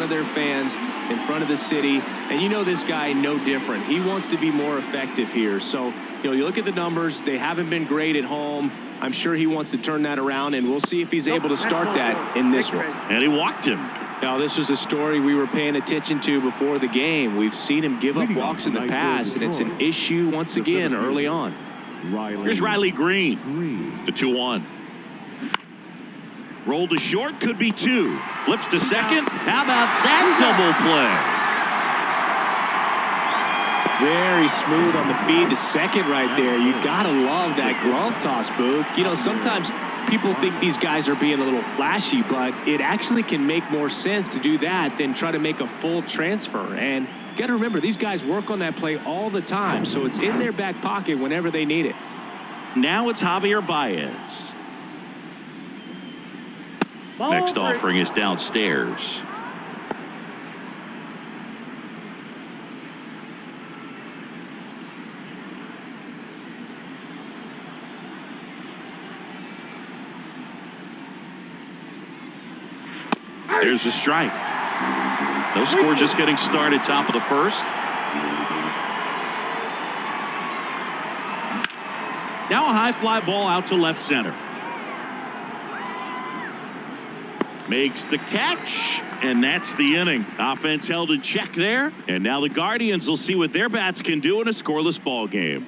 of their fans, in front of the city. And you know this guy no different. He wants to be more effective here. So, you look at the numbers. They haven't been great at home. I'm sure he wants to turn that around, and we'll see if he's able to start that in this one. And he walked him. Now, this was a story we were paying attention to before the game. We've seen him give up walks in the past, and it's an issue once again early on. Here's Riley Green, the 2-1. Roll to short, could be 2. Flips to second. How about that double play? Very smooth on the feed to second right there. You got to love that glove toss, Booth. Sometimes people think these guys are being a little flashy, but it actually can make more sense to do that than try to make a full transfer. And you got to remember, these guys work on that play all the time, so it's in their back pocket whenever they need it. Now it's Javier Baez. Next offering is downstairs. There's the strike. No score, just getting started, top of the first. Now a high fly ball out to left center. Makes the catch, and that's the inning. Offense held in check there, and now the Guardians will see what their bats can do in a scoreless ball game.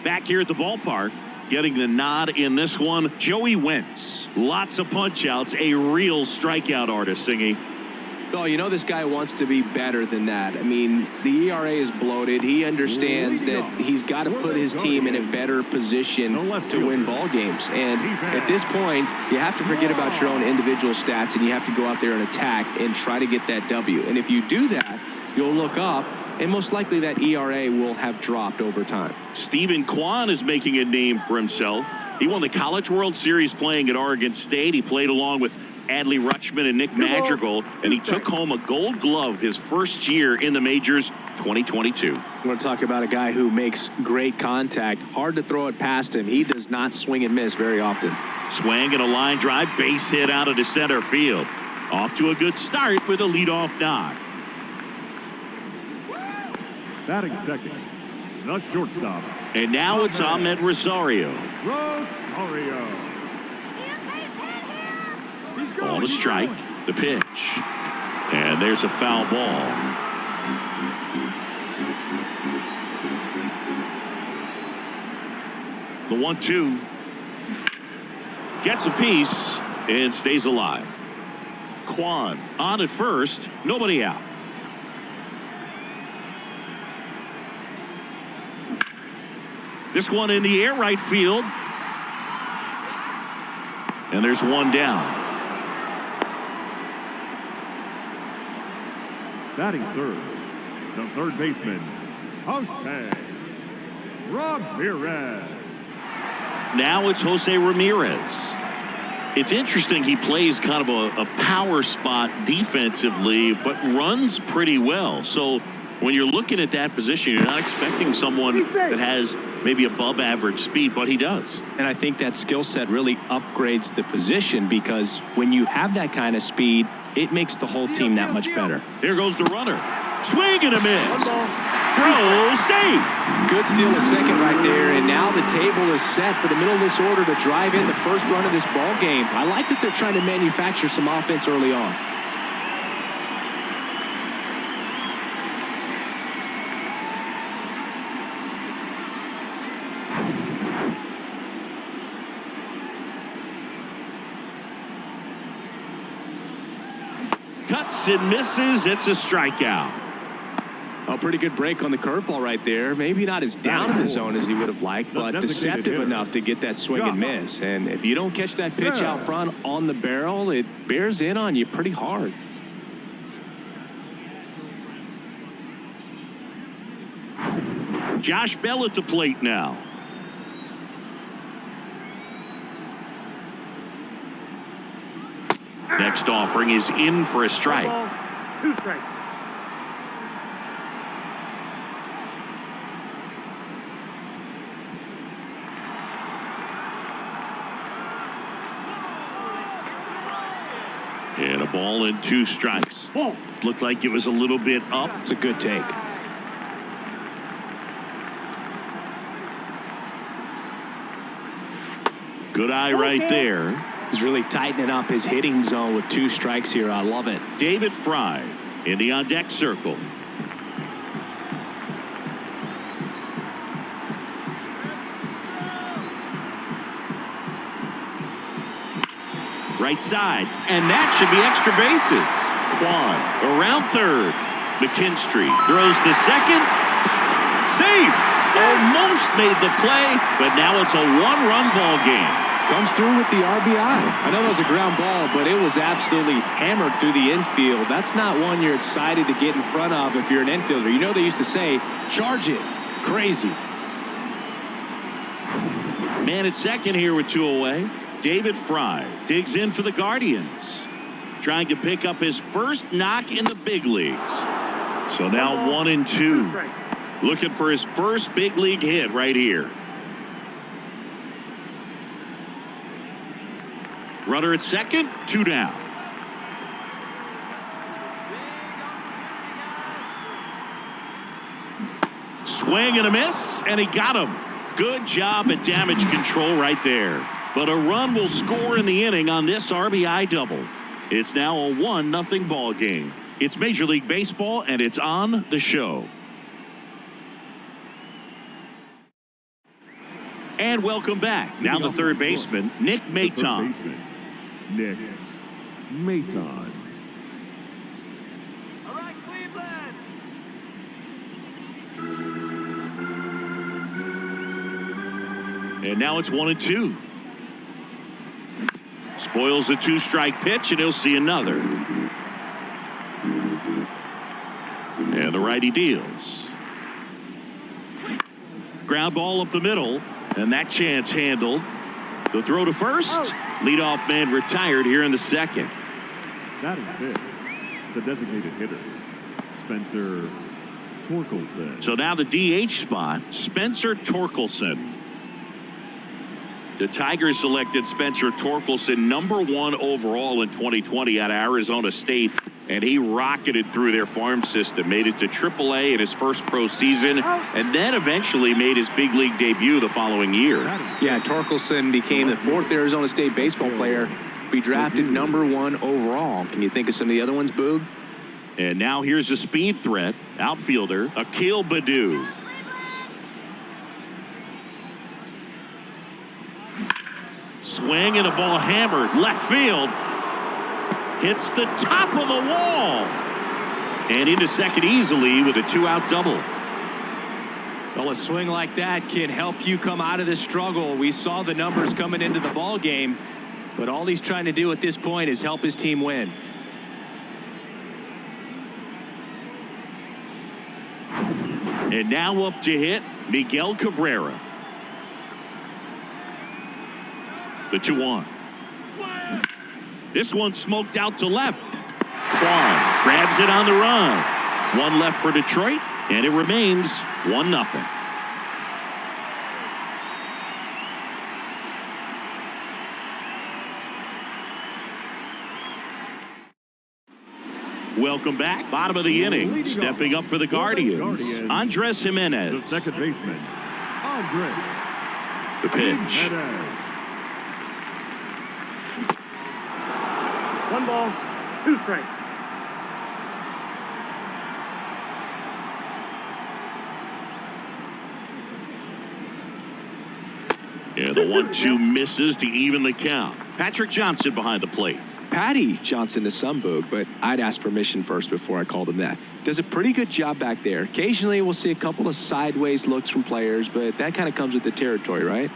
Back here at the ballpark, getting the nod in this one, Joey Wentz. Lots of punch-outs, a real strikeout artist, Singy. Oh, this guy wants to be better than that. I mean, the ERA is bloated. He understands that he's got to put his team in a better position to win ball games. And at this point, you have to forget about your own individual stats, and you have to go out there and attack and try to get that W. And if you do that, you'll look up, and most likely that ERA will have dropped over time. Stephen Kwan is making a name for himself. He won the College World Series playing at Oregon State. He played along with Adley Rutschman and Nick Madrigal, and he took home a Gold Glove his first year in the majors, 2022. You want to talk about a guy who makes great contact. Hard to throw it past him. He does not swing and miss very often. Swing and a line drive, base hit out of the center field. Off to a good start with a leadoff knock. Batting second, the shortstop. And now it's Ahmed Rosario. Ball to strike, the pitch. And there's a foul ball. The 1-2. Gets a piece and stays alive. Kwan on at first, nobody out. This one in the air, right field. And there's one down. Batting third, the third baseman, Jose Ramirez. Now it's Jose Ramirez. It's interesting, he plays kind of a power spot defensively, but runs pretty well. So when you're looking at that position, you're not expecting someone that has maybe above average speed, but he does. And I think that skill set really upgrades the position, because when you have that kind of speed, it makes the whole team that much better. There goes the runner. Swing and a miss. Throw safe. Good steal a second right there, and now the table is set for the middle of this order to drive in the first run of this ball game. I like that they're trying to manufacture some offense early on. Cuts and misses. It's a strikeout. A pretty good break on the curveball right there. Maybe not as down in the zone as he would have liked, but deceptive enough to get that swing and miss. And if you don't catch that pitch out front on the barrel, it bears in on you pretty hard. Josh Bell at the plate now. Next offering is in for a strike. 2 strikes. Ball and 2 strikes. Looked like it was a little bit up. It's a good take. Good eye right there. He's really tightening up his hitting zone with 2 strikes here. I love it. David Fry in the on-deck circle. Right side, and that should be extra bases. Kwan around third. McKinstry throws to second. Safe. Almost made the play, but now it's a 1-run ball game. Comes through with the RBI. I know that was a ground ball, but it was absolutely hammered through the infield. That's not one you're excited to get in front of if you're an infielder. You know they used to say, charge it. Crazy. Man at second here with 2 away. David Fry digs in for the Guardians, trying to pick up his first knock in the big leagues. So now 1-2. Looking for his first big league hit right here. Runner at second, 2 down. Swing and a miss, and he got him. Good job at damage control right there. But a run will score in the inning on this RBI double. It's now a 1-0 ball game. It's Major League Baseball, and it's on the show. And welcome back. Now the third baseman, Nick Maton. Nick Maton. All right, Cleveland. And now it's 1-2. Spoils the 2-strike pitch, and he'll see another. And the righty deals. Ground ball up the middle, and that chance handled. The throw to first. Leadoff man retired here in the second. That is it. The designated hitter, Spencer Torkelson. So now the DH spot, Spencer Torkelson. The Tigers selected Spencer Torkelson #1 overall in 2020 out of Arizona State, and he rocketed through their farm system, made it to AAA in his first pro season, and then eventually made his big league debut the following year. Yeah, Torkelson became the 4th Arizona State baseball player to be drafted #1 overall. Can you think of some of the other ones, Boog? And now here's a speed threat, outfielder Akil Baddoo. Swing and a ball hammered left field. Hits the top of the wall. And into second easily with a 2-out double. Well, a swing like that can help you come out of this struggle. We saw the numbers coming into the ball game, but all he's trying to do at this point is help his team win. And now up to hit Miguel Cabrera. The 2-1. This one smoked out to left. Kwan grabs it on the run. 1 left for Detroit, and it remains 1-0. Welcome back. Bottom of the inning. Stepping up for the Guardians, Andres Jimenez. The second baseman, Andres. The pitch. 1 ball, 2 strikes. And the 1-2 misses to even the count. Patrick Johnson behind the plate. Patty Johnson to some, Boog, but I'd ask permission first before I called him that. Does a pretty good job back there. Occasionally we'll see a couple of sideways looks from players, but that kind of comes with the territory, right?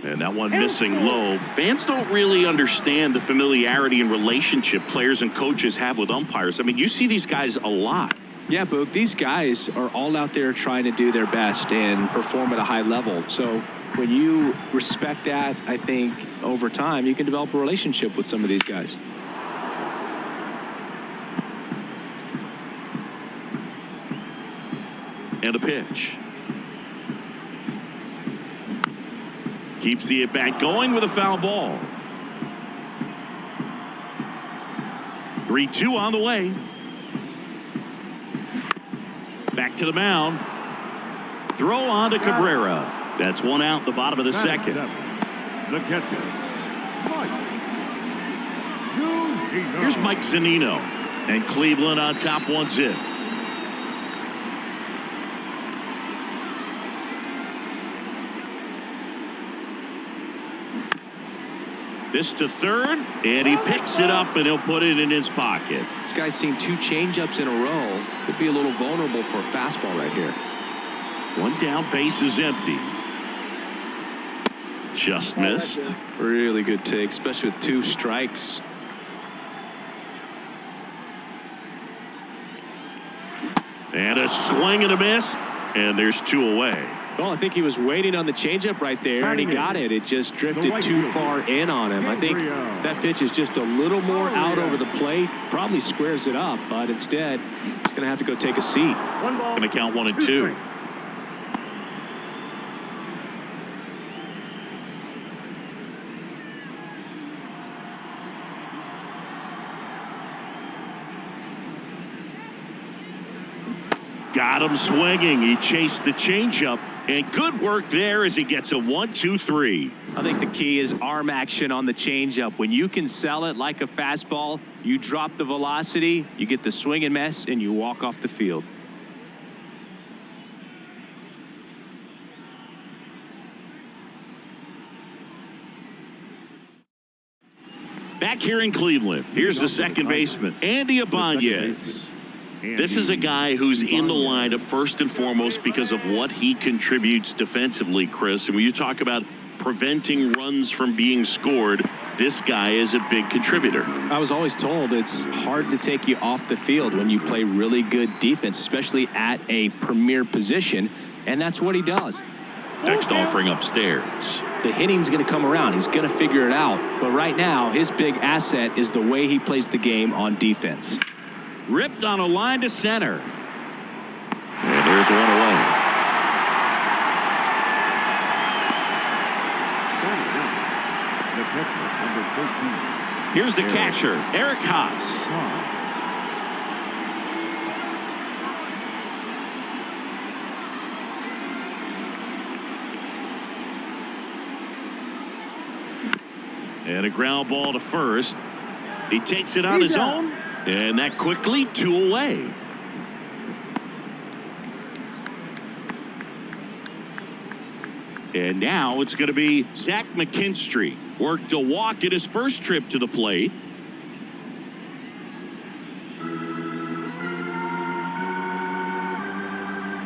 And that one missing low. Fans don't really understand the familiarity and relationship players and coaches have with umpires. I mean, you see these guys a lot. Yeah, Boog, these guys are all out there trying to do their best and perform at a high level. So when you respect that, I think over time you can develop a relationship with some of these guys. And a pitch. Keeps the at-bat going with a foul ball. 3-2 on the way. Back to the mound. Throw on to Cabrera. That's one out, the bottom of the second. The catcher, Mike. Here's Mike Zunino. And Cleveland on top 1-0. This to third, and he picks it up, and he'll put it in his pocket. This guy's seen 2 changeups in a row. Could be a little vulnerable for a fastball right here. One down, base is empty. Just missed. Really good take, especially with 2 strikes. And a swing and a miss, and there's 2 away. Well, I think he was waiting on the changeup right there, and he got it. It just drifted too far in on him. I think that pitch is just a little more out over the plate. Probably squares it up, but instead, he's going to have to go take a seat. Going to count 1 and 2. Got him swinging. He chased the changeup, and good work there as he gets a 1-2-3. I think the key is arm action on the changeup. When you can sell it like a fastball, you drop the velocity, you get the swing and miss, and you walk off the field. Back here in Cleveland, here's the second baseman, Andy Ibanez. This is a guy who's in the lineup first and foremost because of what he contributes defensively, Chris. And when you talk about preventing runs from being scored, this guy is a big contributor. I was always told it's hard to take you off the field when you play really good defense, especially at a premier position, and that's what he does. Next offering upstairs. The hitting's going to come around. He's going to figure it out. But right now, his big asset is the way he plays the game on defense. Ripped on a line to center. And there's one away. Here's the catcher, Eric Haas. And a ground ball to first. He takes it on his own. And that quickly 2 away. And now it's going to be Zach McKinstry. Worked a walk at his first trip to the plate.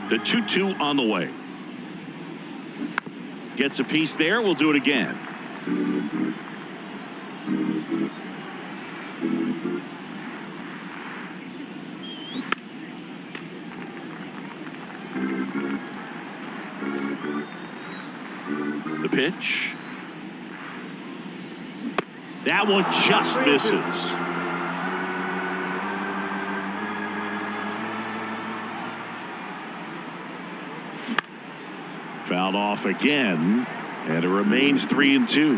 The 2-2 on the way. Gets a piece there. We'll do it again. The pitch. That one just misses. Fouled off again, and it remains 3-2.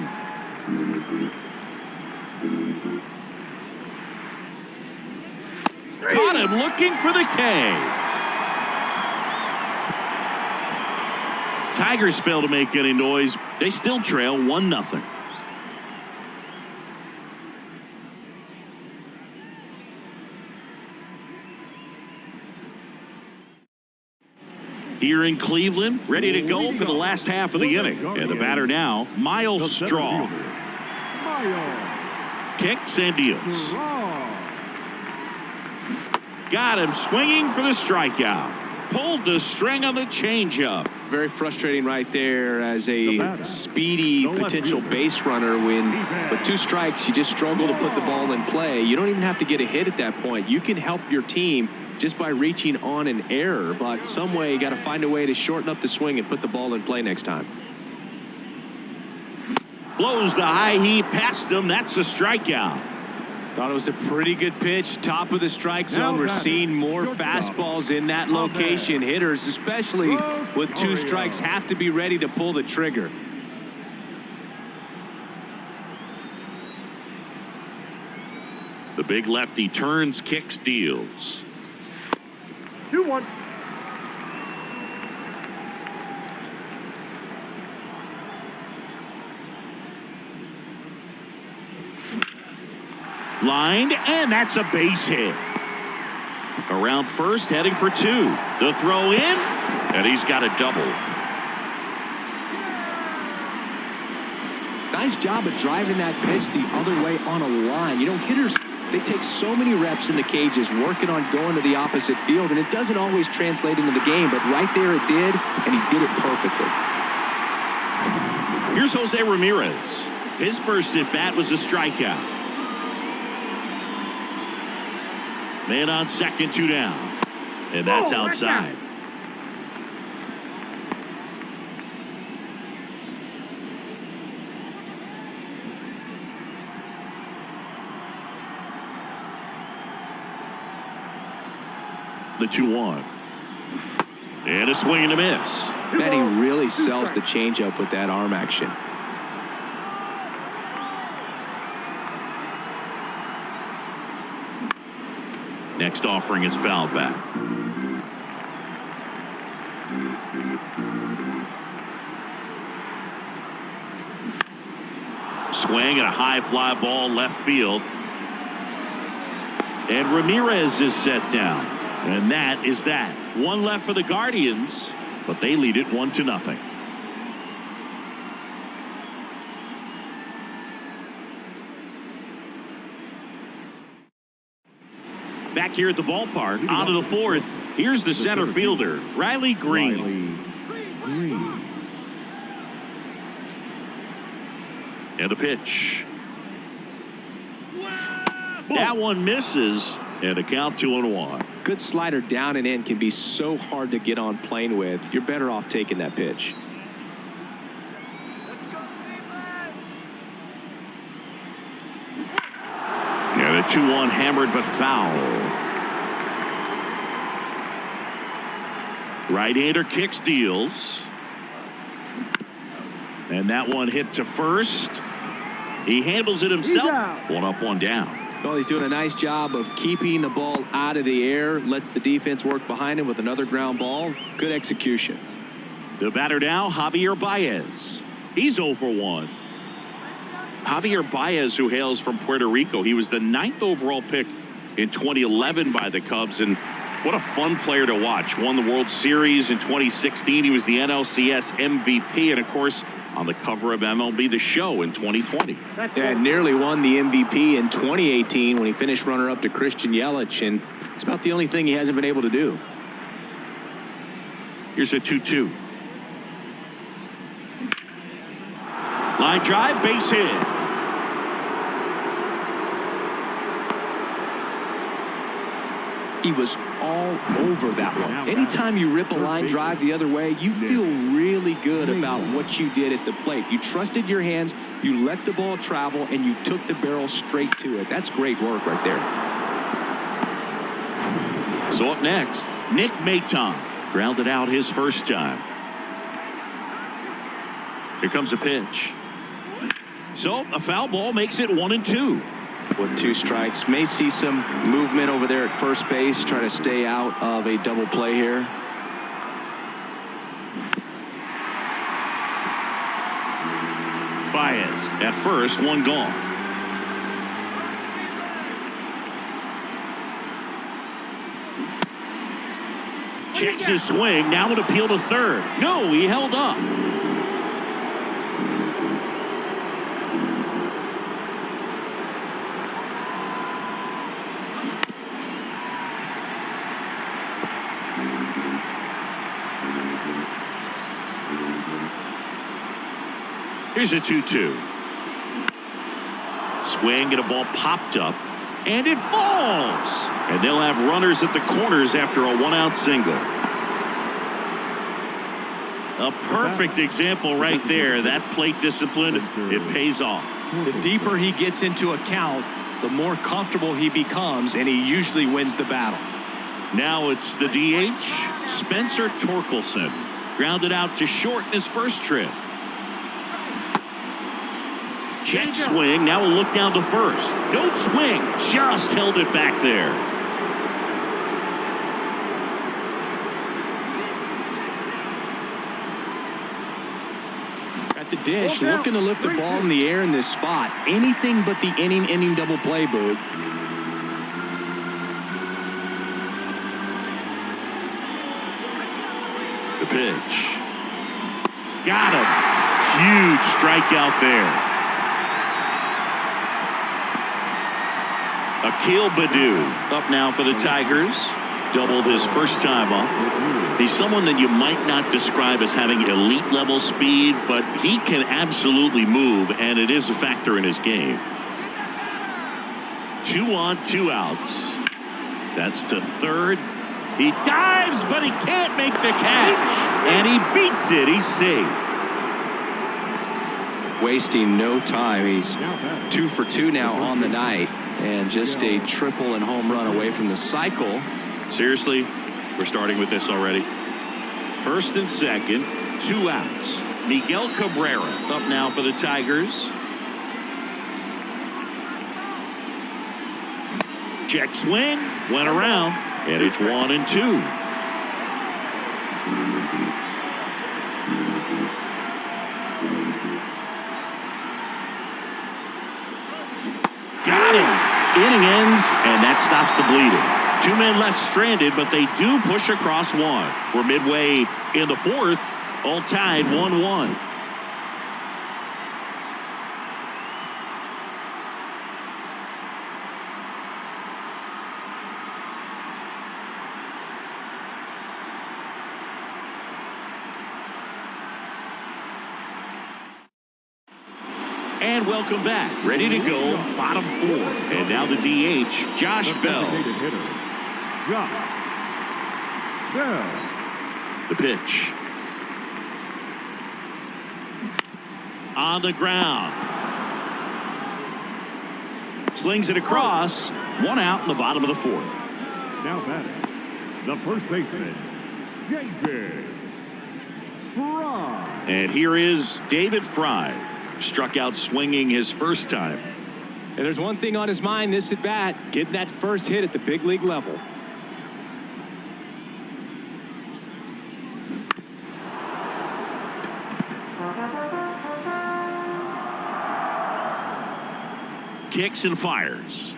Caught him looking for the K. Tigers fail to make any noise. They still trail 1-0. Here in Cleveland, ready to go for the last half of the inning. And the batter now, Miles Straw. Kicks and deals. Got him swinging for the strikeout. Pulled the string on the changeup. Very frustrating right there as a speedy potential base runner when with 2 strikes you just struggle to put the ball in play. You don't even have to get a hit at that point. You can help your team just by reaching on an error, but some way you got to find a way to shorten up the swing and put the ball in play next time. Blows the high heat past him. That's a strikeout. Thought it was a pretty good pitch. Top of the strike zone. We're seeing more fastballs in that location. Hitters, especially with 2 strikes, have to be ready to pull the trigger. The big lefty turns, kicks, deals. 2-1. Lined, and that's a base hit. Around first, heading for 2. The throw in, and he's got a double. Nice job of driving that pitch the other way on a line. You know, hitters, they take so many reps in the cages working on going to the opposite field, and it doesn't always translate into the game, but right there it did, and he did it perfectly. Here's Jose Ramirez. His first at-bat was a strikeout. Man on second, 2 down. And that's outside. The 2-1. And a swing and a miss. Man, he really sells the changeup with that arm action. Next offering is fouled back. Swing and a high fly ball left field. And Ramirez is set down. And that is that. One left for the Guardians, but they lead it 1-0. Back here at the ballpark, on to the 4th. Here's the center fielder, Riley Green. And the pitch. That one misses, and a count 2-1. Good slider down and in can be so hard to get on plane with. You're better off taking that pitch. Yeah, the 2-1 hammered but foul. Right-hander kicks, deals. And that one hit to first. He handles it himself. 1 up, 1 down. Well, he's doing a nice job of keeping the ball out of the air. Lets the defense work behind him with another ground ball. Good execution. The batter now, Javier Baez. He's 0 for 1. Javier Baez, who hails from Puerto Rico, he was the 9th overall pick in 2011 by the Cubs, and what a fun player to watch. Won the World Series in 2016. He was the NLCS MVP, and of course on the cover of MLB The Show in 2020. And nearly won the MVP in 2018 when he finished runner-up to Christian Yelich, and it's about the only thing he hasn't been able to do. Here's a 2-2. Line drive, base hit. He was all over that one. Anytime you rip a line drive the other way, you feel really good about what you did at the plate. You trusted your hands, you let the ball travel, and you took the barrel straight to it. That's great work right there. So up next, Nick Maton grounded out his first time. Here comes a pitch. So a foul ball makes it 1-2. With 2 strikes, may see some movement over there at first base, trying to stay out of a double play here. Baez at first, 1 gone. Checks his swing, now an appeal to third. No, he held up. Here's a 2-2. Swing and a ball popped up, and it falls. And they'll have runners at the corners after a 1-out single. A perfect example right there. That plate discipline, it pays off. The deeper he gets into a count, the more comfortable he becomes, and he usually wins the battle. Now it's the DH, Spencer Torkelson. Grounded out to short in his first trip. Check swing. Now we'll look down to first. No swing. Just held it back there. At the dish, looking to lift the ball in the air in this spot. Anything but the inning double play, Boog. The pitch. Got him. Huge strikeout there. Akil Baddoo up now for the Tigers. Doubled his first time up. He's someone that you might not describe as having elite level speed, but he can absolutely move, and it is a factor in his game. 2 on, 2 outs. That's to third. He dives, but he can't make the catch. And he beats it. He's safe. Wasting no time. He's 2 for 2 now on the night. And just a triple and home run away from the cycle. Seriously, we're starting with this already. First and second, 2 outs. Miguel Cabrera up now for the Tigers. Check swing, went around, and it's 1 and 2. Got him. Inning ends, and that stops the bleeding. 2 men left stranded, but they do push across 1. We're midway in the 4th, all tied 1-1. And welcome back. Ready to go, bottom 4. And now the DH, Josh Bell. The pitch. On the ground. Slings it across. 1 out in the bottom of the 4th. Now batting, the first baseman, David Fry. And here is David Fry. Struck out swinging his first time. And there's one thing on his mind this at bat, getting that first hit at the big league level. Kicks and fires.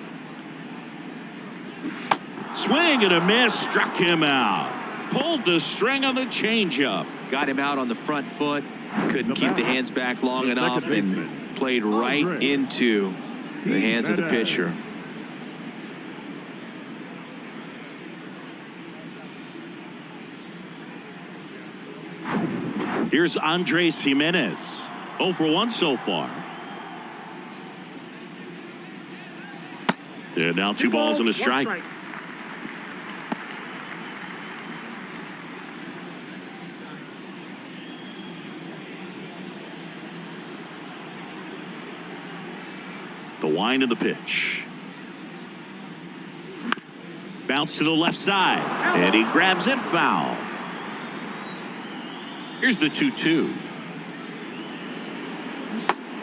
Swing and a miss, struck him out. Pulled the string on the changeup. Got him out on the front foot. Couldn't keep the hands back long enough and played right into the hands of the pitcher. Here's Andres Jimenez. 0 for 1 so far. And now 2 balls and a strike. The wind of the pitch. Bounce to the left side. And he grabs it foul. Here's the 2-2.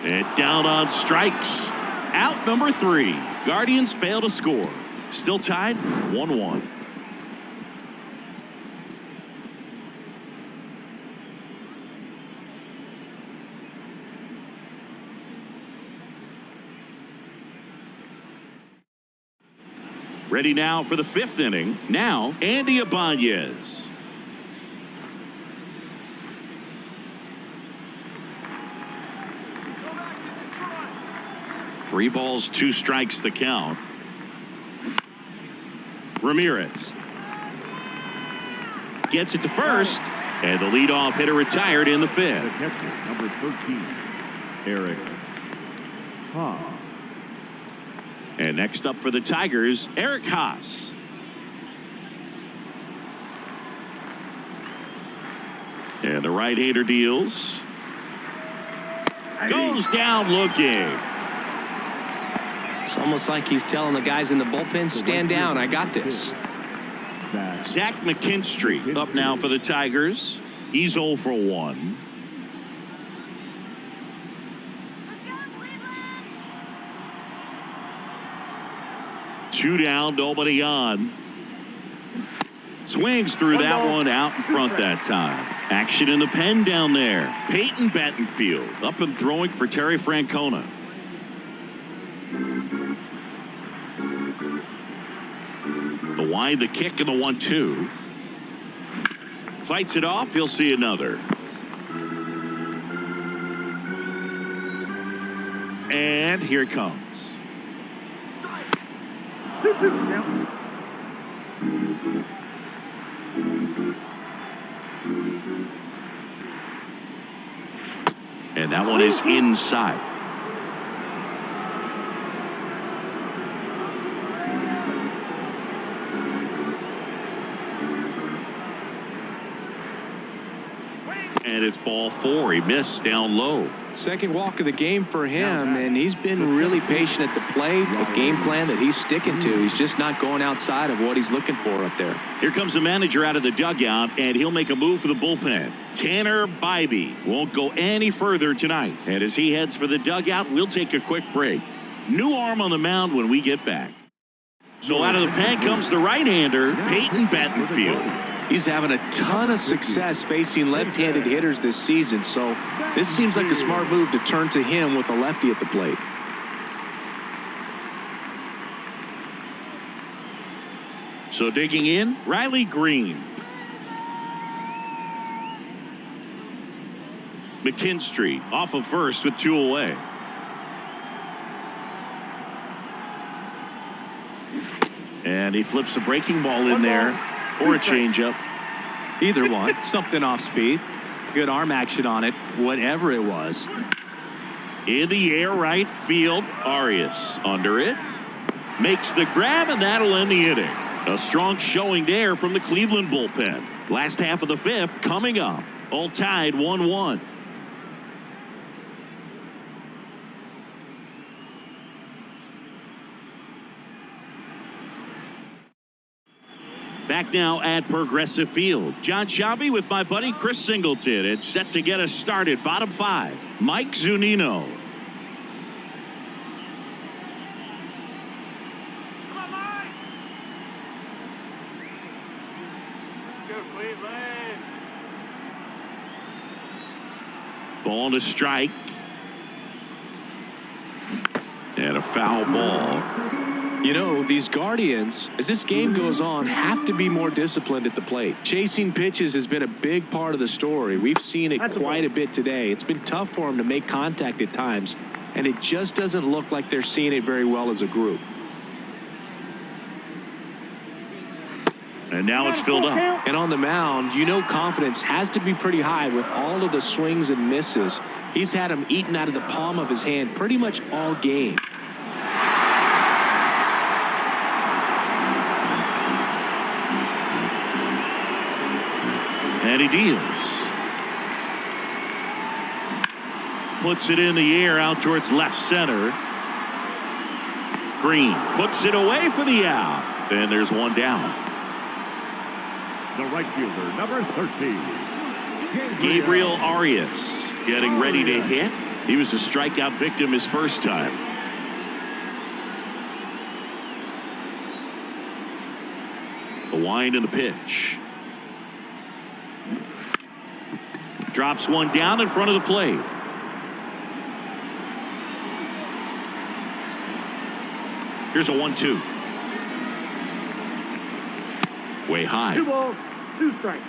And down on strikes. Out number 3. Guardians fail to score. Still tied 1-1. Ready now for the 5th inning. Now, Andy Ibanez. Three balls, 2 strikes the count. Ramirez gets it to first, and the leadoff hitter retired in the 5th. The catcher, number 13, Eric Haas. And next up for the Tigers, Eric Haas. And the right-hander deals. Goes down looking. It's almost like he's telling the guys in the bullpen, stand down, I got this. Zach McKinstry up now for the Tigers. He's 0 for 1. 2 down, nobody on. Swings through that one out in front that time. Action in the pen down there. Peyton Battenfield up and throwing for Terry Francona. The wind, the kick, and the 1-2. Fights it off. He'll see another. And here it comes. 2-2 now. And that one is inside. And it's ball 4. He missed down low. Second walk of the game for him, and he's been really patient at the plate. A game plan that he's sticking to. He's just not going outside of what he's looking for up there. Here comes the manager out of the dugout, and he'll make a move for the bullpen. Tanner Bybee won't go any further tonight. And as he heads for the dugout, we'll take a quick break. New arm on the mound when we get back. So out of the pen comes the right-hander, Peyton Battenfield. He's having a ton of success facing left-handed hitters this season, so this seems like a smart move to turn to him with a lefty at the plate. So digging in, Riley Green. McKinstry off of first with 2 away. And he flips a breaking ball in there or a changeup. Either one. Something off speed. Good arm action on it, whatever it was. In the air, right field. Arias under it. Makes the grab, and that'll end the inning. A strong showing there from the Cleveland bullpen. Last half of the 5th coming up. All tied 1-1. Back now at Progressive Field. John Shelby with my buddy Chris Singleton. It's set to get us started. Bottom 5. Mike Zunino. Come on, Mike. Let's go, Cleveland. Ball to strike. And a foul ball. You know, these Guardians, as this game goes on, have to be more disciplined at the plate. Chasing pitches has been a big part of the story. We've seen it quite a bit today. It's been tough for them to make contact at times, and it just doesn't look like they're seeing it very well as a group. And now it's filled up. And on the mound, you know confidence has to be pretty high with all of the swings and misses. He's had them eaten out of the palm of his hand pretty much all game. And he deals. Puts it in the air out towards left center. Green puts it away for the out. And there's one down. The right fielder, number 13. Gabriel Arias getting ready to hit. He was a strikeout victim his first time. The wind and the pitch. Drops one down in front of the plate. Here's a 1-2. Way high. 2 balls, 2 strikes.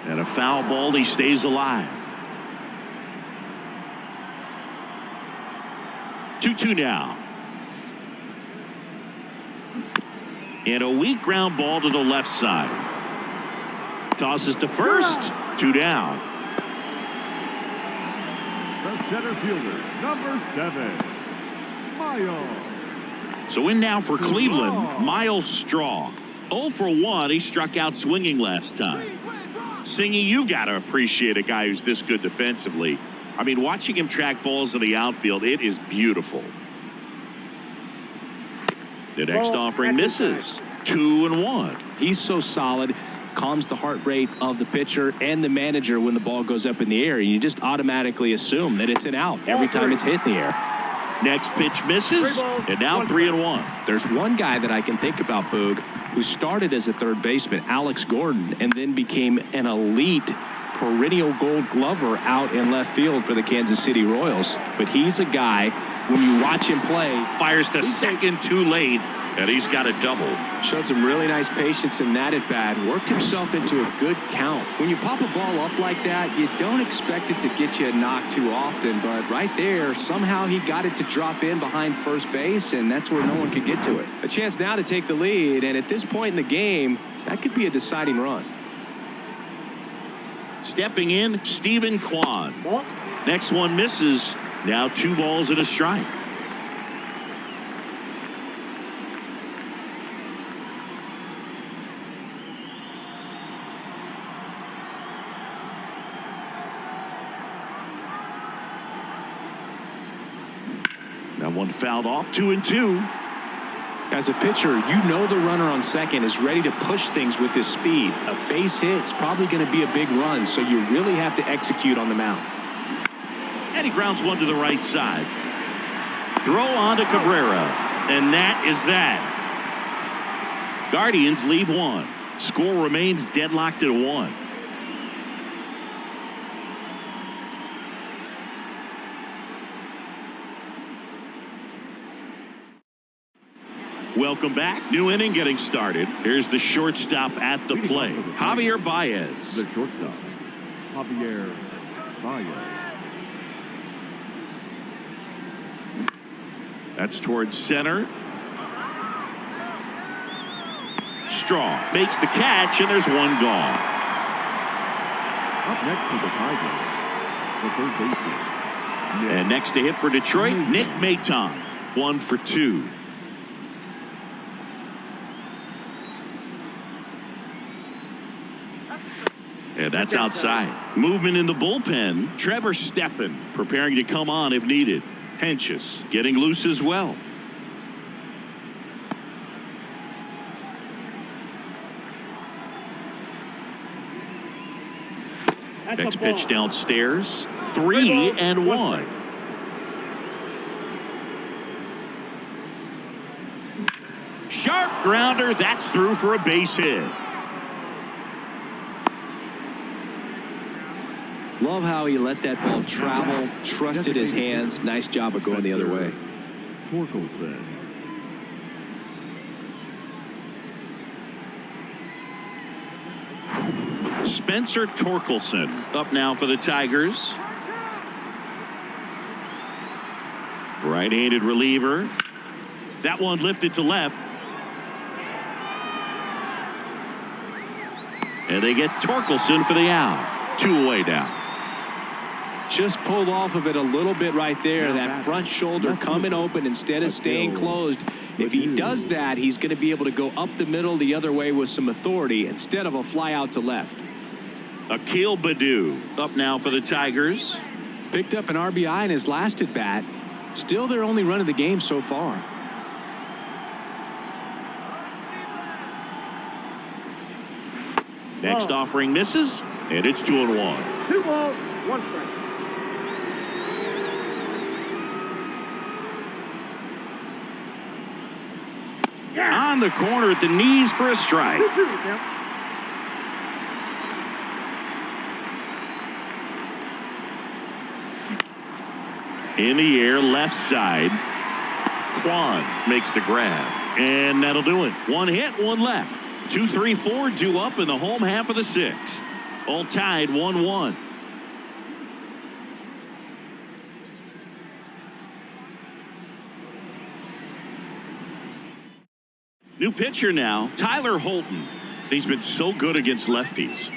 And a foul ball. He stays alive. 2-2 now. And a weak ground ball to the left side. Tosses to first. 2 down. The center fielder, number 7. Miles. So in now for Cleveland, Miles Straw. 0 for 1. He struck out swinging last time. Singy, you got to appreciate a guy who's this good defensively. I mean, watching him track balls in the outfield, it is beautiful. The next offering misses. 2-1. He's so solid. calms the heart rate of the pitcher and the manager when the ball goes up in the air. You just automatically assume that it's an out every time it's hit in the air. Next pitch misses, and now 3-1. There's one guy that I can think about, Boog, who started as a third baseman, Alex Gordon, and then became an elite perennial Gold Glover out in left field for the Kansas City Royals. But he's a guy, when you watch him play, Fires to second too late, and he's got a double. showed some really nice patience in that at bat, worked himself into a good count. When you pop a ball up like that, you don't expect it to get you a knock too often, but right there, somehow he got it to drop in behind first base, and that's where no one could get to it. A chance now to take the lead, and at this point in the game, that could be a deciding run. Stepping in, Stephen Kwan. Next one misses. Now 2 balls and a strike. That one fouled off, 2-2. As a pitcher, you know the runner on second is ready to push things with his speed. A base hit's probably going to be a big run, so you really have to execute on the mound. And he grounds one to the right side. Throw on to Cabrera. And that is that. Guardians leave 1. Score remains deadlocked at 1. Welcome back. New inning getting started. Here's the shortstop at the plate, Javier Baez. The shortstop, Javier Baez. That's towards center. Straw makes the catch, and there's one gone. Up next to the Tigers, the third baseman. And next to hit for Detroit, Nick Maton. 1 for 2. And that's outside. Movement in the bullpen. Trevor Stephan preparing to come on if needed. Henches getting loose as well. Next pitch downstairs. 3-1. Sharp grounder. That's through for a base hit. Love how he let that ball travel, trusted his hands. Nice job of going the other way. Torkelson. Spencer Torkelson up now for the Tigers. Right-handed reliever. That one lifted to left. And they get Torkelson for the out. 2 away now. Just pulled off of it a little bit right there. That front shoulder coming open instead of staying closed. If he does that, he's going to be able to go up the middle the other way with some authority instead of a fly out to left. Akil Baddoo up now for the Tigers. Picked up an RBI in his last at bat. Still their only run of the game so far. Next offering misses, and it's 2-1. 2 balls, 1 strike. On the corner at the knees for a strike. 2-2 count. In the air, left side. Kwan makes the grab, and that'll do it. 1 hit, 1 left. 2, 3, 4 due up in the home half of the 6th. All tied 1-1. New pitcher now, Tyler Holton. He's been so good against lefties.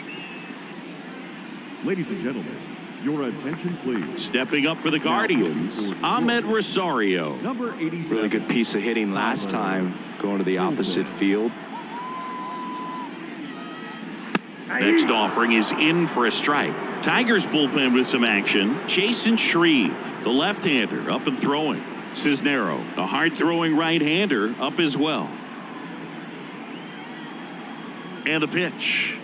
Ladies and gentlemen, your attention please. Stepping up for the Guardians, Ahmed Rosario. Number 87. Really good piece of hitting last time, going to the opposite field. Next offering is in for a strike. Tigers bullpen with some action. Jason Shreve, the left-hander, up and throwing. Cisnero, the hard-throwing right-hander, up as well. And the pitch.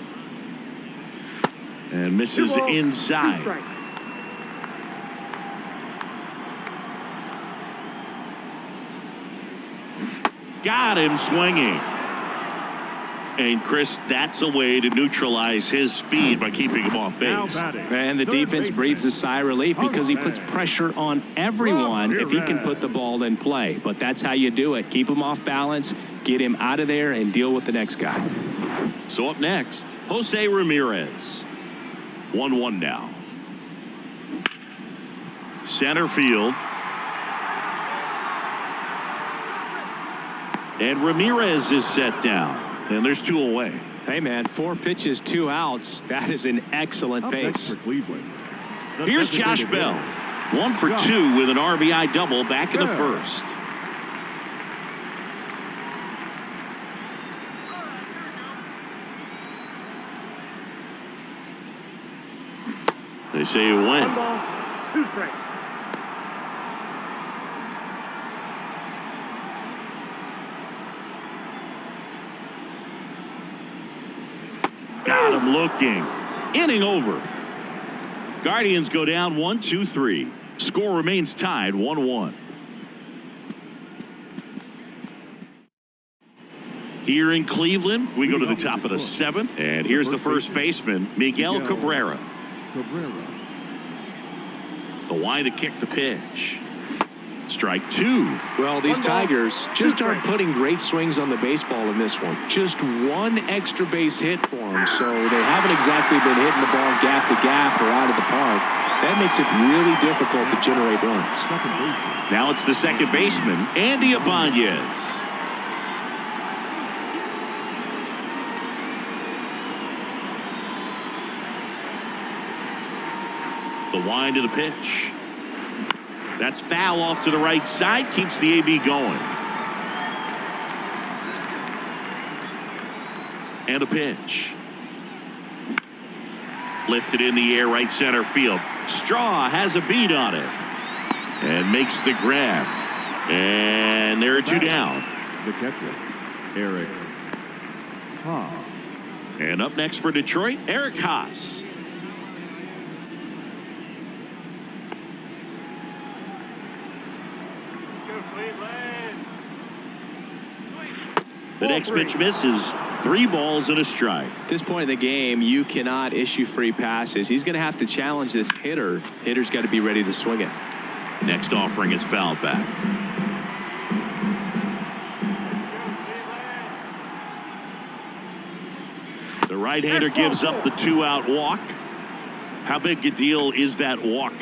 And misses inside. Got him swinging. And, Chris, that's a way to neutralize his speed by keeping him off base. And the defense breathes a sigh of relief because he puts pressure on everyone if he can put the ball in play. But that's how you do it. Keep him off balance, get him out of there, and deal with the next guy. So up next, Jose Ramirez. 1-1 now. Center field. And Ramirez is set down. And there's 2 away. Hey, man, 4 pitches, 2 outs. That is an excellent pace. Here's Josh Bell. 1 for 2 with an RBI double back in the first. They say you win. 1 ball, 2 strikes. Got him looking. Inning over. Guardians go down 1-2-3. Score remains tied 1-1. Here in Cleveland, we go to the top of the 7th. And here's the first baseman, Miguel Cabrera. The wind to kick the pitch. Strike 2. Well, these Tigers just aren't putting great swings on the baseball in this one. Just 1 extra base hit for them, so they haven't exactly been hitting the ball gap to gap or out of the park. That makes it really difficult to generate runs. Now it's the second baseman, Andy Ibanez. The wind to the pitch. That's foul off to the right side. Keeps the AB going. And a pitch. Lifted in the air, right center field. Straw has a beat on it. And makes the grab. And there are 2 down. The catcher, Eric Haas. And up next for Detroit, Eric Haas. The next pitch misses. 3 balls and a strike. At this point in the game, you cannot issue free passes. He's going to have to challenge this hitter. Hitter's got to be ready to swing it. Next offering is fouled back. The right-hander gives up the 2-out walk. How big a deal is that walk?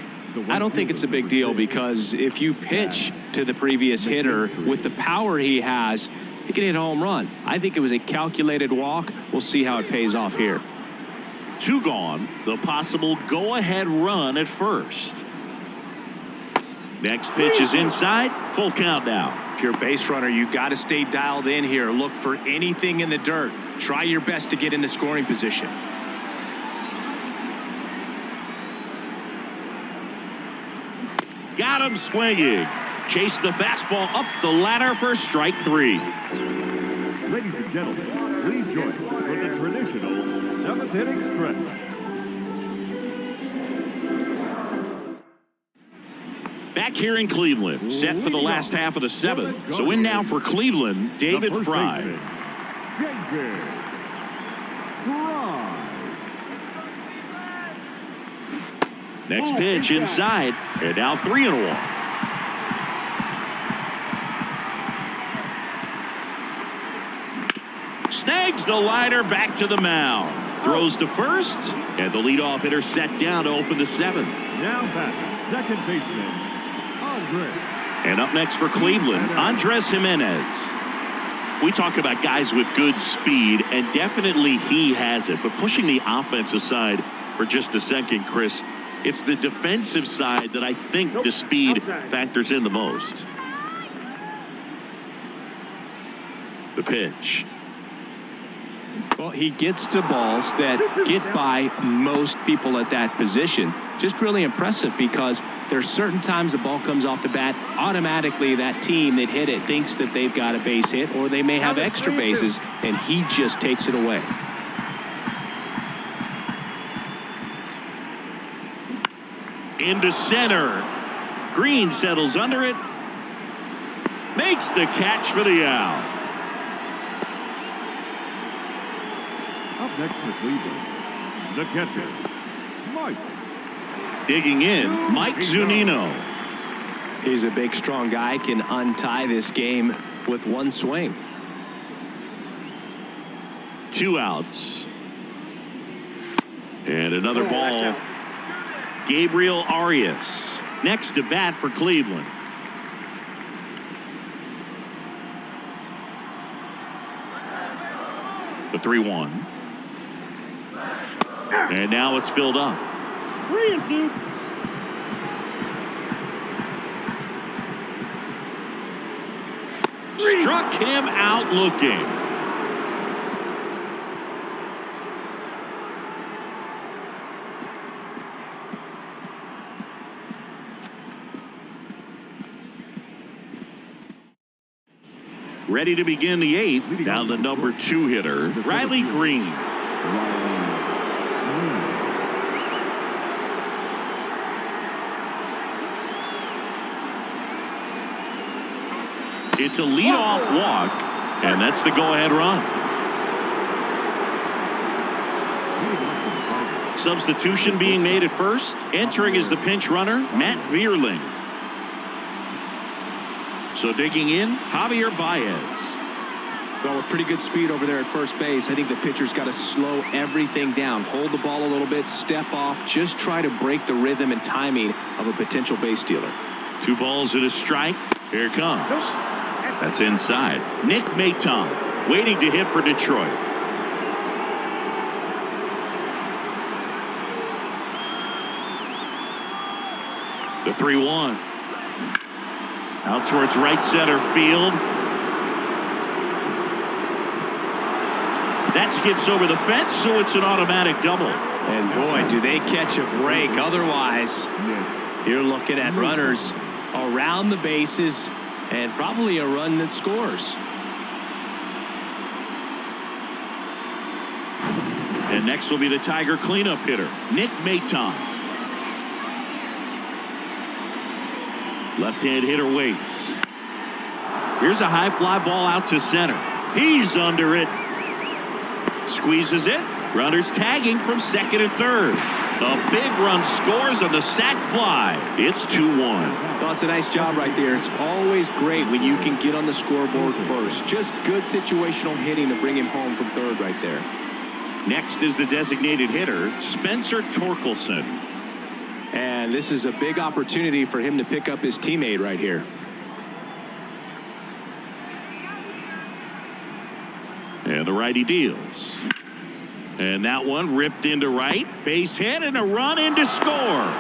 I don't think it's a big deal because if you pitch to the previous hitter with the power he has, he can hit a home run. I think it was a calculated walk. We'll see how it pays off here. 2 gone. The possible go-ahead run at first. Next pitch is inside. Full count now. If you're a base runner, you got to stay dialed in here. Look for anything in the dirt. Try your best to get into scoring position. Got him swinging. Chase the fastball up the ladder for strike 3. Ladies and gentlemen, please join us for the traditional 7th inning stretch. Back here in Cleveland, set for the last half of the 7th. So in now for Cleveland, David Fry. David Fry. Next pitch inside, and now 3-1. Snags the liner back to the mound. Throws to first, and the leadoff hitter set down to open the 7th. Now back, second baseman, Andres. And up next for Cleveland, Andres Jimenez. We talk about guys with good speed, and definitely he has it. But pushing the offense aside for just a second, Chris, it's the defensive side that I think the speed factors in the most. The pitch. Well, he gets to balls that get by most people at that position. Just really impressive because there's certain times the ball comes off the bat, automatically that team that hit it thinks that they've got a base hit or they may have extra bases, and he just takes it away. Into center. Green settles under it. Makes the catch for the out. Up next for Cleveland, the catcher, Mike. Digging in, Mike Zunino. He's a big, strong guy. Can untie this game with one swing. 2 outs. And another ball. Gabriel Arias next to bat for Cleveland. The 3-1. And now it's filled up. 3-2. Struck him out looking. Ready to begin the 8th. Down the number 2 hitter, Riley Green. It's a leadoff walk, and that's the go-ahead run. Substitution being made at first. Entering as the pinch runner, Matt Vierling. So digging in, Javier Baez. Well, with pretty good speed over there at first base, I think the pitcher's got to slow everything down. Hold the ball a little bit, step off, just try to break the rhythm and timing of a potential base stealer. 2 balls and a strike. Here it comes. That's inside. Nick Maton waiting to hit for Detroit. The 3-1. Out towards right center field. That skips over the fence, so it's an automatic double. And boy, do they catch a break. Otherwise, you're looking at runners around the bases and probably a run that scores. And next will be the Tiger cleanup hitter, Nick Maton. Left-hand hitter waits. Here's a high fly ball out to center. He's under it. Squeezes it. Runners tagging from second and third. A big run scores on the sac fly. It's 2-1. Well, it's a nice job right there. It's always great when you can get on the scoreboard first. Just good situational hitting to bring him home from third right there. Next is the designated hitter, Spencer Torkelson. And this is a big opportunity for him to pick up his teammate right here. And the righty deals. And that one ripped into right. Base hit and a run in to score.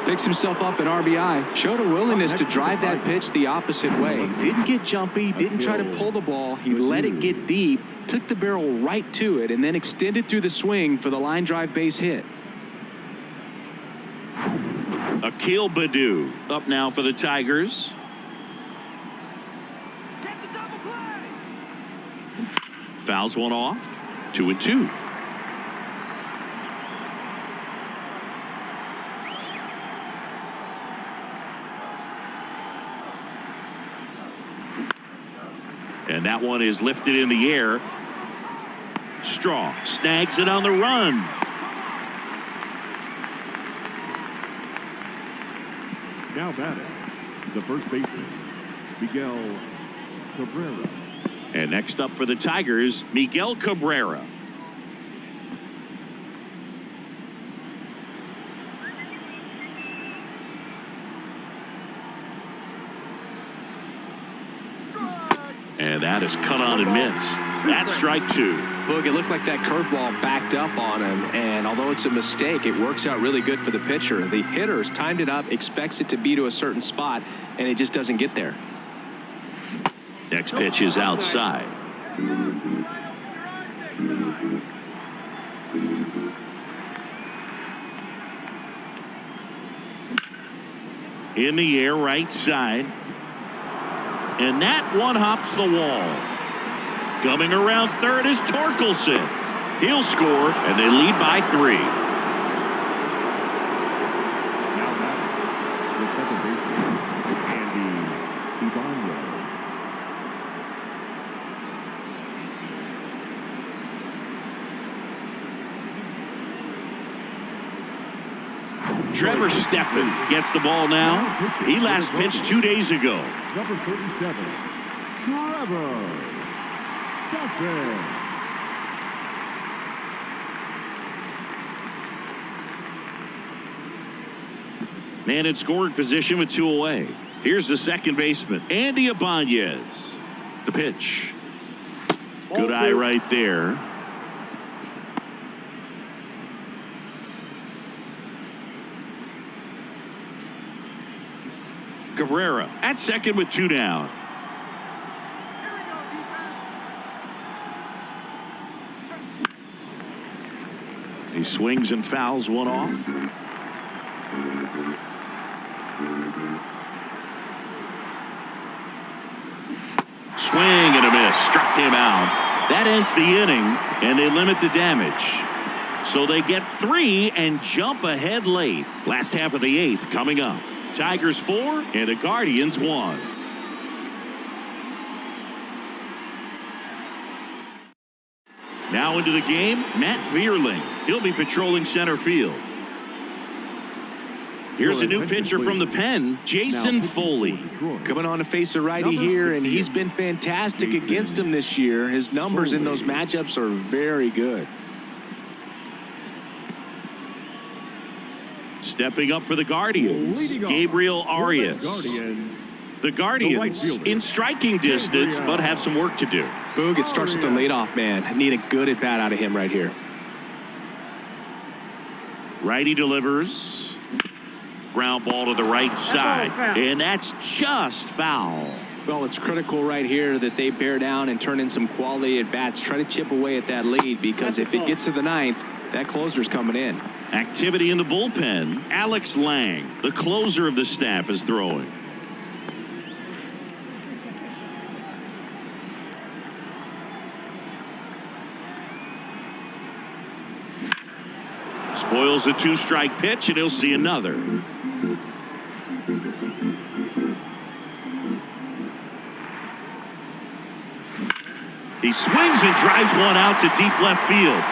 Picks himself up an RBI. Showed a willingness to drive that pitch the opposite way. Didn't get jumpy. Didn't try to pull the ball. He let it get deep. Took the barrel right to it and then extended through the swing for the line drive base hit. Akil Baddoo up now for the Tigers. Fouls one off. 2-2. And that one is lifted in the air. Straw snags it on the run. Now batting, the first baseman, Miguel Cabrera. And next up for the Tigers, Miguel Cabrera. And that is cut on and missed. That's strike 2. Look, it looked like that curveball backed up on him, and although it's a mistake, it works out really good for the pitcher. The hitter's timed it up, expects it to be to a certain spot, and it just doesn't get there. Next pitch is outside. In the air, right side. And that one hops the wall. Coming around third is Torkelson. He'll score, and they lead by 3. Trevor Stephan gets the ball now. He last pitched 2 days ago. Number 37, Trevor Stephan. Man in scoring position with 2 away. Here's the second baseman, Andy Ibanez. The pitch. Good eye right there. Cabrera at second with 2 down. He swings and fouls one off. Swing and a miss. Struck him out. That ends the inning, and they limit the damage. So they get 3 and jump ahead late. Last half of the 8th coming up. Tigers 4 and the Guardians 1. Now into the game, Matt Vierling. He'll be patrolling center field. Here's a new pitcher from the pen, Jason Foley. Coming on to face a righty here, and he's been fantastic against him this year. His numbers in those matchups are very good. Stepping up for the Guardians, Gabriel Arias. The Guardians in striking distance, but have some work to do. Boog, it starts with the leadoff man. I need a good at-bat out of him right here. Righty delivers. Ground ball to the right side, and that's just foul. Well, it's critical right here that they bear down and turn in some quality at-bats. Try to chip away at that lead, because if it gets to the 9th, that closer's coming in. Activity in the bullpen. Alex Lang, the closer of the staff, is throwing. Spoils the 2-strike pitch, and he'll see another. He swings and drives one out to deep left field.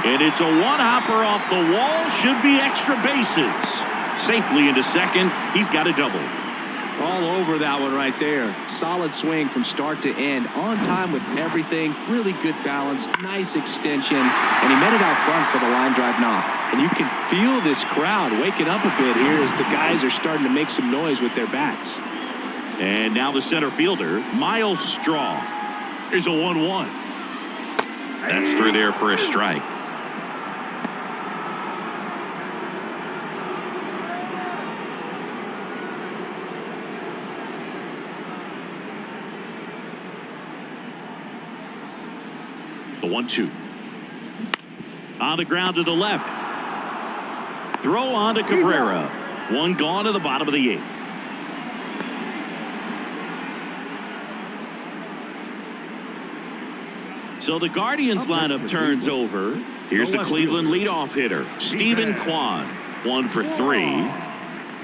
And it's a one-hopper off the wall. Should be extra bases. Safely into second. He's got a double. All over that one right there. Solid swing from start to end. On time with everything. Really good balance. Nice extension. And he met it out front for the line drive knock. And you can feel this crowd waking up a bit here as the guys are starting to make some noise with their bats. And now the center fielder, Miles Straw. Here's a 1-1. That's through there for a strike. The 1-2. On the ground to the left. Throw on to Cabrera. One gone to the bottom of the 8th. So the Guardians lineup turns over. Here's the Cleveland leadoff hitter, Stephen Kwan. 1 for 3.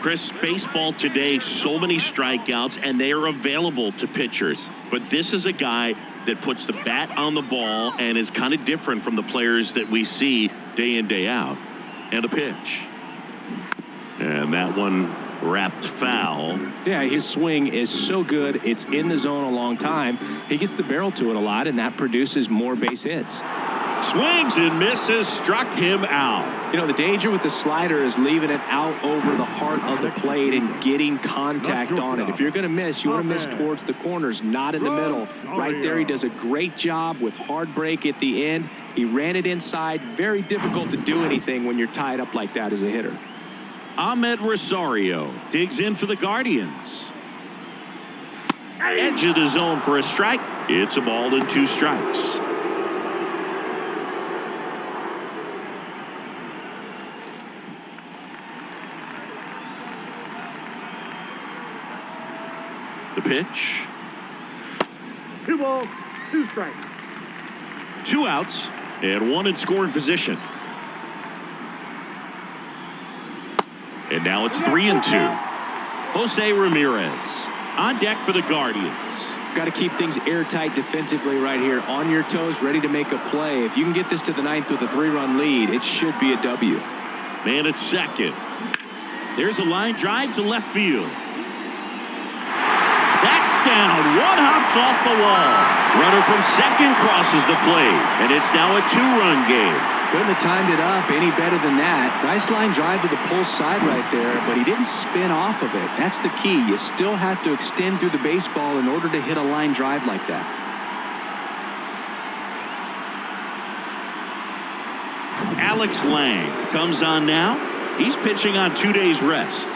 Chris, baseball today, so many strikeouts, and they are available to pitchers. But this is a guy that puts the bat on the ball and is kind of different from the players that we see day in, day out. And a pitch. And that one wrapped foul. Yeah, his swing is so good. It's in the zone a long time. He gets the barrel to it a lot, and that produces more base hits. Swings and misses, struck him out. You know, the danger with the slider is leaving it out over the heart of the plate and getting contact on it. If you're going to miss, you want to miss towards the corners, not in the middle. Right there, he does a great job with hard break at the end. He ran it inside. Very difficult to do anything when you're tied up like that as a hitter. Ahmed Rosario digs in for the Guardians. Edge of the zone for a strike. It's a ball and 2 strikes. The pitch. 2 balls, 2 strikes. 2 outs and 1 in scoring position. And now it's 3-2. Jose Ramirez on deck for the Guardians. Got to keep things airtight defensively right here. On your toes, ready to make a play. If you can get this to the 9th with a 3-run lead, it should be a W. Man at second. There's a line drive to left field. That's down. One hops off the wall. Runner from second crosses the plate, and it's now a 2-run game. Couldn't have timed it up any better than that. Nice line drive to the pull side right there, but he didn't spin off of it. That's the key. You still have to extend through the baseball in order to hit a line drive like that. Alex Lang comes on now. He's pitching on 2 days rest.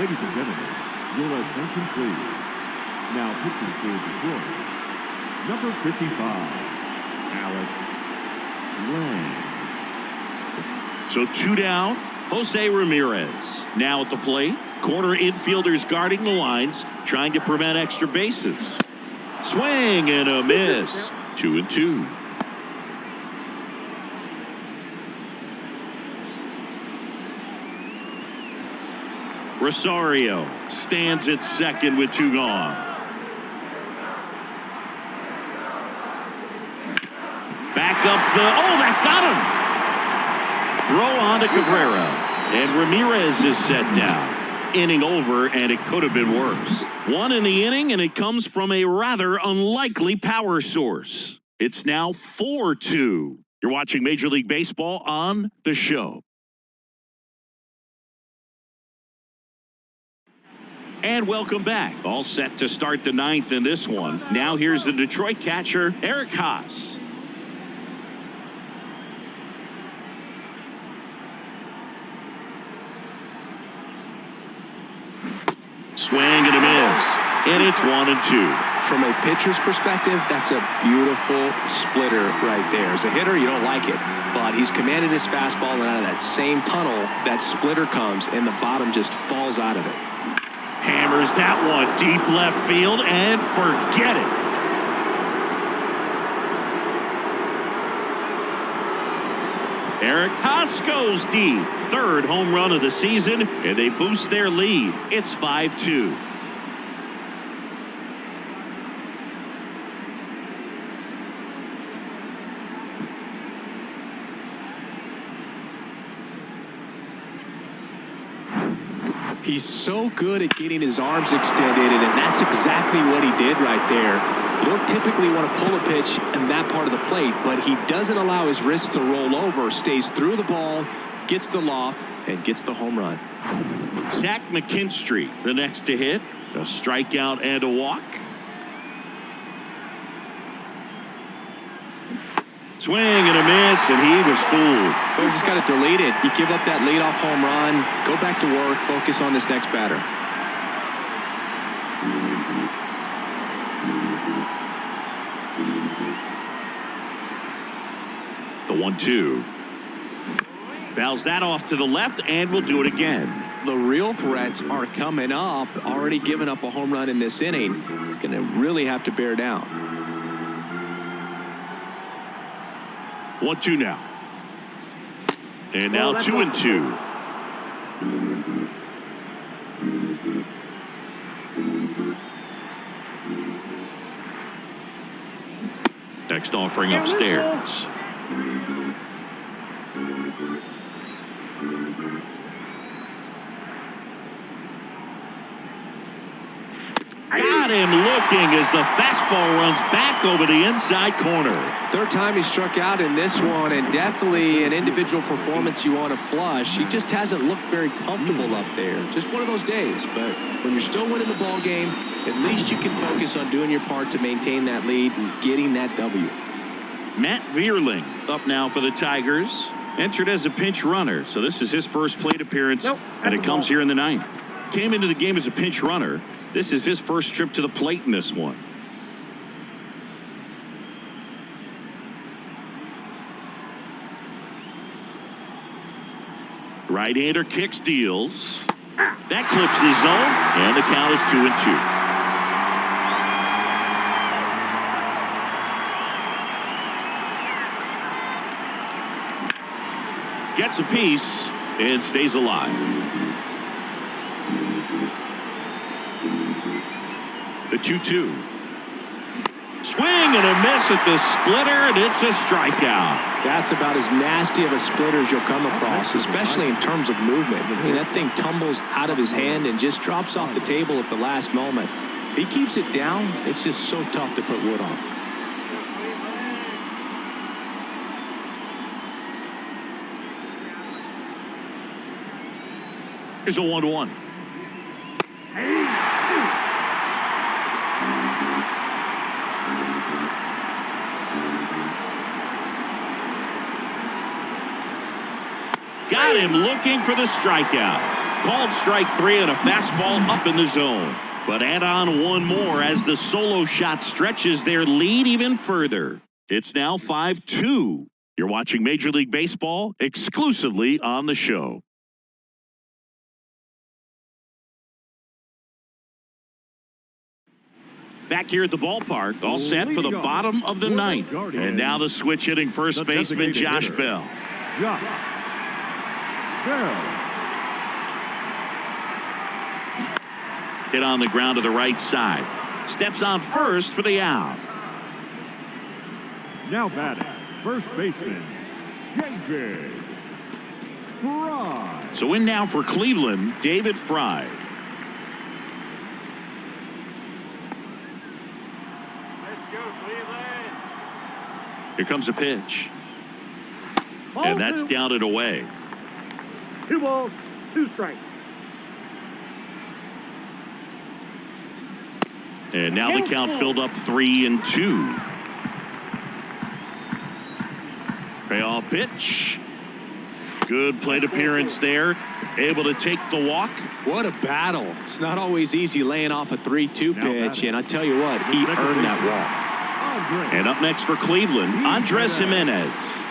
Ladies and gentlemen, your attention please. Now pitching for Detroit, number 55, Alex Lang. So 2 down, Jose Ramirez. Now at the plate, corner infielders guarding the lines, trying to prevent extra bases. Swing and a miss. 2-2. Rosario stands at second with 2 gone. Back up that got him. Throw on to Cabrera. And Ramirez is set down. Inning over, and it could have been worse. 1 in the inning, and it comes from a rather unlikely power source. It's now 4-2. You're watching Major League Baseball on The Show. And welcome back. All set to start the 9th in this one. Now here's the Detroit catcher, Eric Haas. Swing and a miss. And it's 1-2. From a pitcher's perspective, that's a beautiful splitter right there. As a hitter, you don't like it, but he's commanded his fastball, and out of that same tunnel, that splitter comes, and the bottom just falls out of it. Hammers that one deep left field, and forget it. Eric Haas goes deep. 3rd home run of the season, and they boost their lead. It's 5-2. He's so good at getting his arms extended, and that's exactly what he did right there. You don't typically want to pull a pitch in that part of the plate, but he doesn't allow his wrists to roll over, stays through the ball, gets the loft, and gets the home run. Zach McKinstry, the next to hit. A strikeout and a walk. Swing and a miss, and he was fooled. But we just got to delete it. You give up that leadoff home run, go back to work, focus on this next batter. The 1-2. Fouls that off to the left, and we'll do it again. The real threats are coming up. Already given up a home run in this inning. He's going to really have to bear down. 1-2 now. And now 2-2. Next offering upstairs. Got him looking as the fastball runs back over the inside corner. 3rd time he struck out in this one, and definitely an individual performance you want to flush. He just hasn't looked very comfortable up there. Just one of those days. But when you're still winning the ball game, at least you can focus on doing your part to maintain that lead and getting that W. Matt Vierling up now for the Tigers. Entered as a pinch runner, so this is his first plate appearance, and it comes here in the 9th. Came into the game as a pinch runner. This is his first trip to the plate in this one. Right-hander kicks, deals. That clips the zone, and the count is 2-2. Gets a piece and stays alive. The 2-2. Swing and a miss at the splitter, and it's a strikeout. That's about as nasty of a splitter as you'll come across, especially in terms of movement. I mean, that thing tumbles out of his hand and just drops off the table at the last moment. He keeps it down. It's just so tough to put wood on. Here's a 1-1. Got him looking for the strikeout. Called strike 3 and a fastball up in the zone. But add on one more as the solo shot stretches their lead even further. It's now 5-2. You're watching Major League Baseball exclusively on the show. Back here at the ballpark, all set for the bottom of the ninth. And now the switch hitting first baseman Josh Bell. Hit on the ground to the right side. Steps on first for the out. Now batting, first baseman, David Fry. So in now for Cleveland, David Fry. Let's go, Cleveland. Here comes a pitch. And that's down and away. 2 balls, 2 strikes. And now the count filled up 3-2. Payoff pitch. Good plate appearance there. Able to take the walk. What a battle. It's not always easy laying off a 3-2 pitch, and I tell you what, he earned that walk. And up next for Cleveland, Andres Jimenez.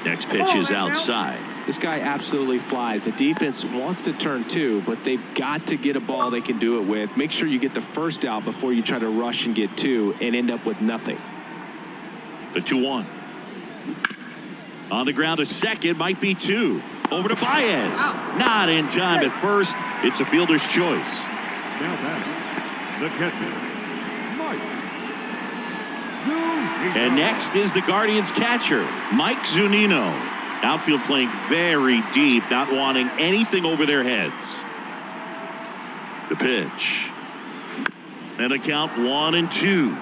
Next pitch is outside. This guy absolutely flies. The defense wants to turn 2, but they've got to get a ball they can do it with. Make sure you get the first out before you try to rush and get 2 and end up with nothing. The 2-1. On the ground to second, might be 2. Over to Baez. Not in time at first. It's a fielder's choice. Now batting, the catcher, Mike. And next is the Guardians catcher, Mike Zunino. Outfield playing very deep, not wanting anything over their heads. The pitch. And a count 1-2.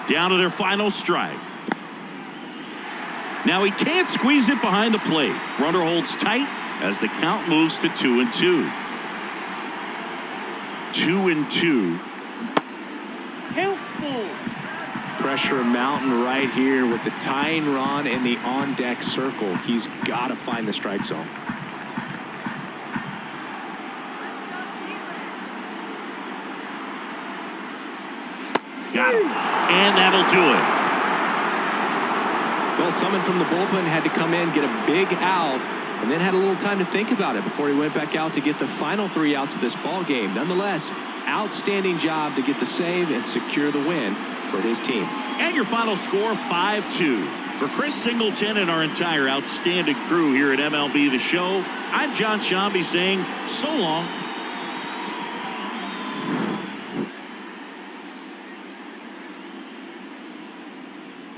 Down to their final strike. Now he can't squeeze it behind the plate. Runner holds tight as the count moves to 2-2. 2-2. Pressure mountain right here with the tying run in the on-deck circle. He's got to find the strike zone. Got him. And that'll do it. Well, someone from the bullpen had to come in, get a big out, and then had a little time to think about it before he went back out to get the final 3 outs of this ball game. Nonetheless, outstanding job to get the save and secure the win for his team. And your final score, 5-2. For Chris Singleton and our entire outstanding crew here at MLB The Show, I'm John Shambi saying so long